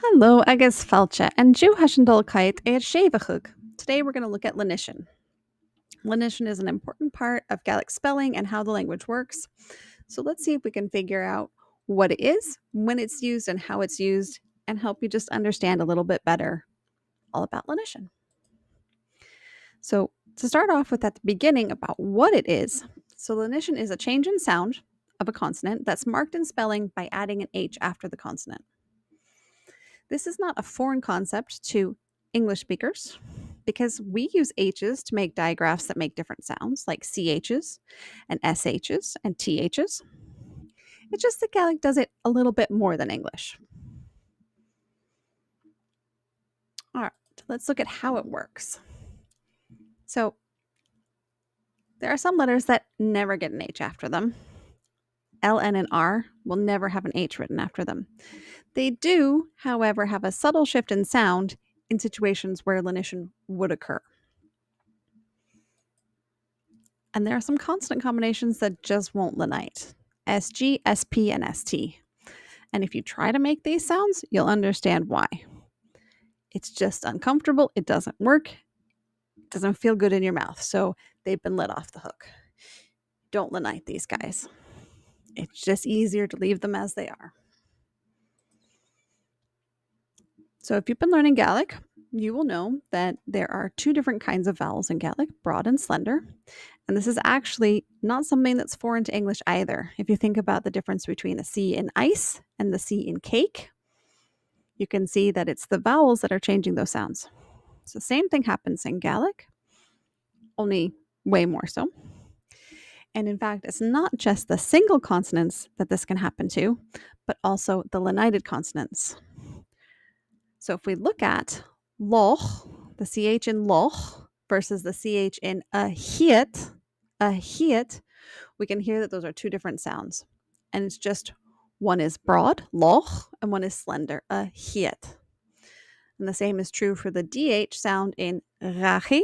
Hello, agus falcha, and Jew Hushendolkite er Shevachug. Today we're going to look at Lenition. Lenition is an important part of Gaelic spelling and how the language works. So let's see if we can figure out what it is, when it's used, and how it's used, and help you just understand a little bit better all about Lenition. So to start off with at the beginning about what it is, so Lenition is a change in sound of a consonant that's marked in spelling by adding an H after the consonant. This is not a foreign concept to English speakers because we use H's to make digraphs that make different sounds, like CH's and SH's and TH's. It's just that Gaelic does it a little bit more than English. All right, let's look at how it works. So there are some letters that never get an H after them. L, N, and R will never have an H written after them. They do, however, have a subtle shift in sound in situations where lenition would occur. And there are some consonant combinations that just won't lenite. SG, SP, and ST. And if you try to make these sounds, you'll understand why. It's just uncomfortable, it doesn't work, it doesn't feel good in your mouth, so they've been let off the hook. Don't lenite these guys. It's just easier to leave them as they are. So if you've been learning Gaelic, you will know that there are two different kinds of vowels in Gaelic, broad and slender. And this is actually not something that's foreign to English either. If you think about the difference between a C in ice and the C in cake, you can see that it's the vowels that are changing those sounds. So the same thing happens in Gaelic, only way more so. And in fact, it's not just the single consonants that this can happen to, but also the lenited consonants. So if we look at loch, the CH in loch versus the CH in a hiet, we can hear that those are two different sounds. And it's just one is broad, loch, and one is slender, a hiet. And the same is true for the DH sound in rachi,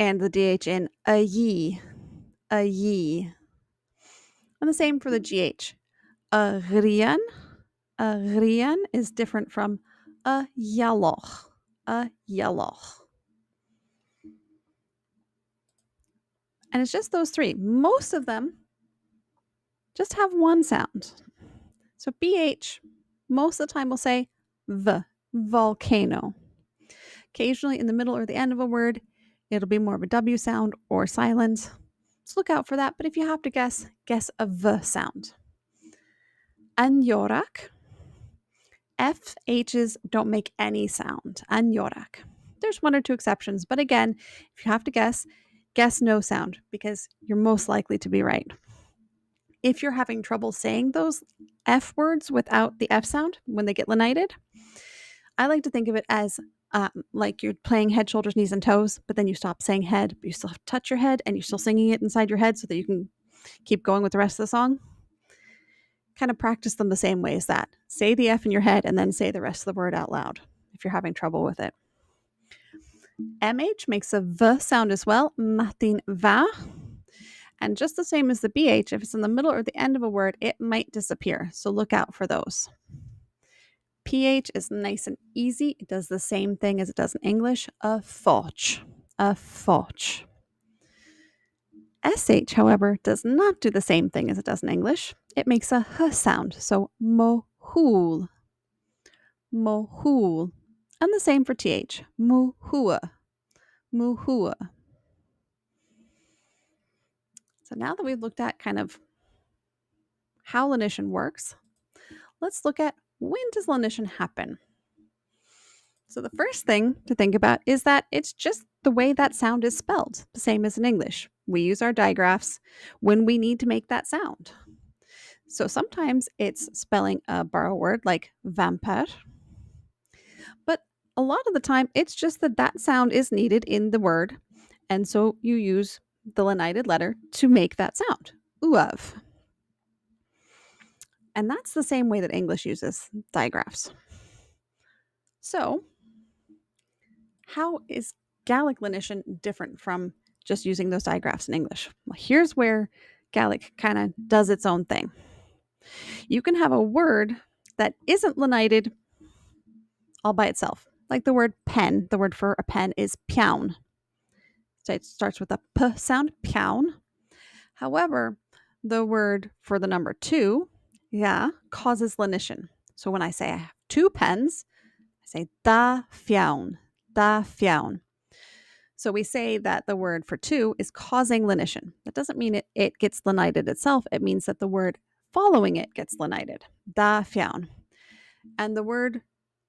and the DH in a ye. And the same for the GH. A rian is different from a yaloch. And it's just those three. Most of them just have one sound. So BH, most of the time we'll say volcano. Occasionally in the middle or the end of a word, it'll be more of a W sound or silent. So look out for that. But if you have to guess a V sound. Anjorak. FHs don't make any sound. Anjorak. There's one or two exceptions. But again, if you have to guess no sound because you're most likely to be right. If you're having trouble saying those F words without the F sound when they get lenited, I like to think of it as like you're playing head, shoulders, knees, and toes, but then you stop saying head, but you still have to touch your head and you're still singing it inside your head so that you can keep going with the rest of the song. Kind of practice them the same way as that. Say the F in your head and then say the rest of the word out loud if you're having trouble with it. MH makes a V sound as well, matin va. And just the same as the BH, if it's in the middle or the end of a word, it might disappear. So look out for those. PH is nice and easy. It does the same thing as it does in English, a foch. SH, however, does not do the same thing as it does in English. It makes a H sound, so mohul. And the same for TH, muhua. So now that we've looked at kind of how lenition works, let's look at when does lenition happen? So the first thing to think about is that it's just the way that sound is spelled, the same as in English. We use our digraphs when we need to make that sound. So sometimes it's spelling a borrow word like vampire, but a lot of the time it's just that sound is needed in the word, and so you use the lenited letter to make that sound, uav. And that's the same way that English uses digraphs. So how is Gaelic lenition different from just using those digraphs in English? Well, here's where Gaelic kind of does its own thing. You can have a word that isn't lenited all by itself. Like the word pen, the word for a pen is piaun. So it starts with a p sound, piaun. However, the word for the number 2, yeah, causes lenition. So when I say I have 2 pens, I say da fiaun, da fiaun. So we say that the word for 2 is causing lenition. That doesn't mean it gets lenited itself. It means that the word following it gets lenited. Da fiaun. And the word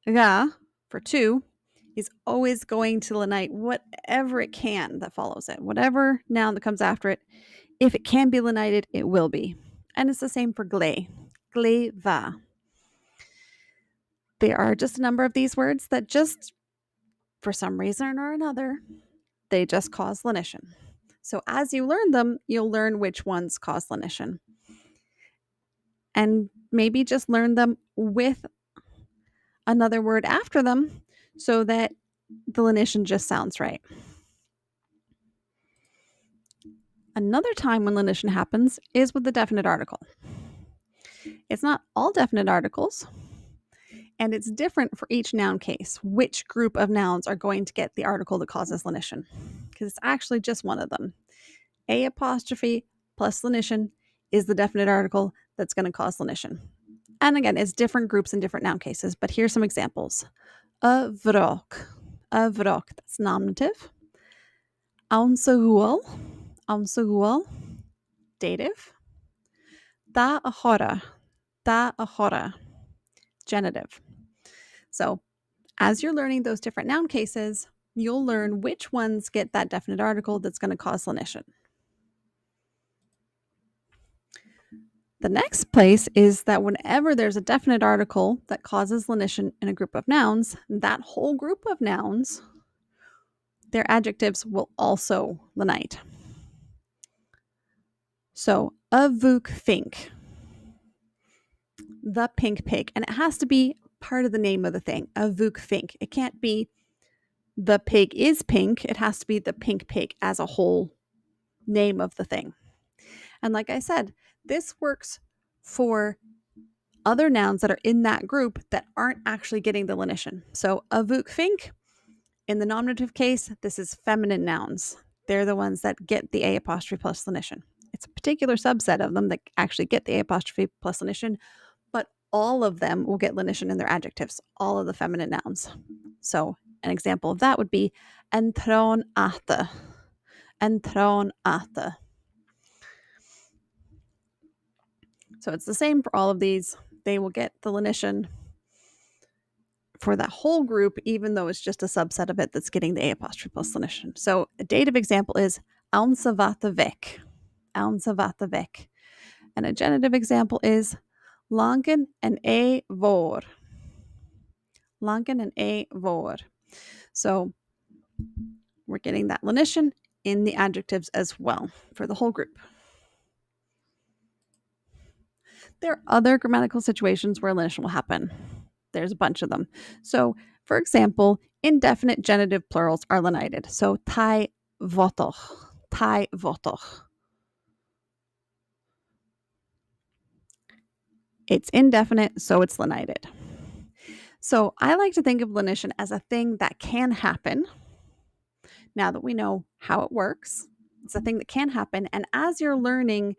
ga for 2 is always going to lenite whatever it can that follows it. Whatever noun that comes after it, if it can be lenited, it will be. And it's the same for gle. Gle va. There are just a number of these words that just, for some reason or another, they just cause lenition. So as you learn them, you'll learn which ones cause lenition. And maybe just learn them with another word after them so that the lenition just sounds right. Another time when lenition happens is with the definite article. It's not all definite articles, and it's different for each noun case, which group of nouns are going to get the article that causes lenition, because it's actually just one of them. A apostrophe plus lenition is the definite article that's going to cause lenition. And again, it's different groups in different noun cases, but here's some examples. A vrock, that's nominative. Aunsahual, dative. Da ahora, genitive. So as you're learning those different noun cases, you'll learn which ones get that definite article that's going to cause lenition. The next place is that whenever there's a definite article that causes lenition in a group of nouns, that whole group of nouns, their adjectives will also lenite. So, a vuk fink, the pink pig, and it has to be part of the name of the thing, a vuk fink. It can't be the pig is pink, it has to be the pink pig as a whole name of the thing. And like I said, this works for other nouns that are in that group that aren't actually getting the lenition. So a vuk fink, in the nominative case, this is feminine nouns. They're the ones that get the a apostrophe plus lenition. It's a particular subset of them that actually get the a apostrophe plus lenition, but all of them will get lenition in their adjectives, all of the feminine nouns. So an example of that would be entron ate. So it's the same for all of these. They will get the lenition for that whole group, even though it's just a subset of it that's getting the a apostrophe plus lenition. So a dative example is aunsavata vek. And a genitive example is langen en e vor. So we're getting that lenition in the adjectives as well for the whole group. There are other grammatical situations where lenition will happen. There's a bunch of them. So, for example, indefinite genitive plurals are lenited. So, tai votoch. It's indefinite, so it's lenited. So, I like to think of lenition as a thing that can happen. Now that we know how it works, it's a thing that can happen. And as you're learning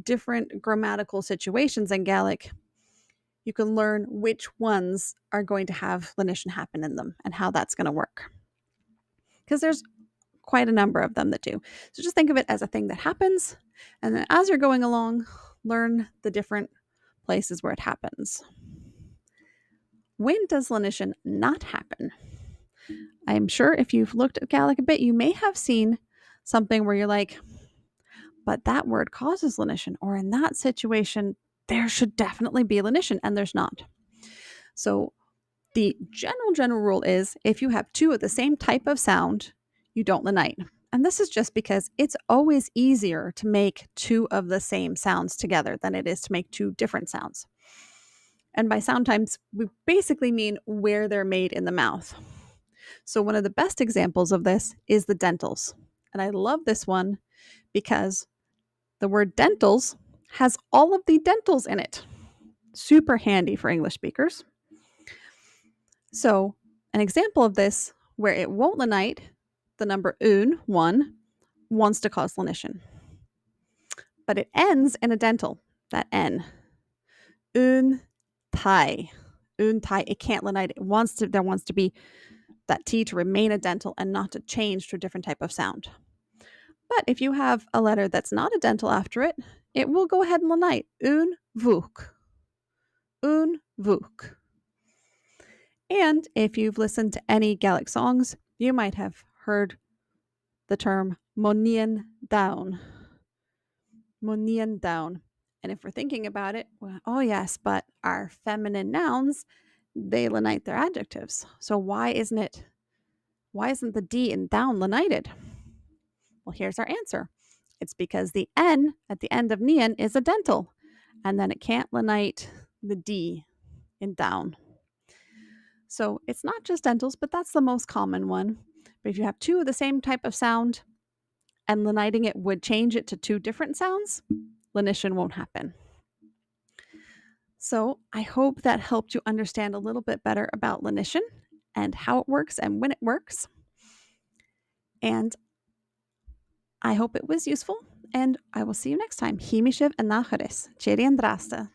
different grammatical situations in Gaelic, you can learn which ones are going to have lenition happen in them and how that's going to work. Because there's quite a number of them that do. So just think of it as a thing that happens. And then as you're going along, learn the different places where it happens. When does lenition not happen? I'm sure if you've looked at Gaelic a bit, you may have seen something where you're like, but that word causes lenition, or in that situation, there should definitely be lenition, and there's not. So the general rule is if you have two of the same type of sound, you don't lenite. And this is just because it's always easier to make two of the same sounds together than it is to make two different sounds. And by sound types, we basically mean where they're made in the mouth. So one of the best examples of this is the dentals. And I love this one because the word dentals has all of the dentals in it. Super handy for English speakers. So, an example of this where it won't lenite, the number un, 1, wants to cause lenition. But it ends in a dental, that N. Un, tai. Un, tai. It can't lenite. There wants to be that T to remain a dental and not to change to a different type of sound. But if you have a letter that's not a dental after it, it will go ahead and lenite. Un, vuk. Un, vuk. And if you've listened to any Gaelic songs, you might have heard the term monian down. Monian down. And if we're thinking about it, well, oh yes, but our feminine nouns, they lenite their adjectives. So why isn't the D in down lenited? Well, here's our answer. It's because the N at the end of nian is a dental, and then it can't lenite the D in down. So it's not just dentals, but that's the most common one. But if you have two of the same type of sound and leniting it would change it to two different sounds, lenition won't happen. So I hope that helped you understand a little bit better about lenition and how it works and when it works. And I hope it was useful, and I will see you next time. Himishiv and Nacharis. Cheri and Drasta.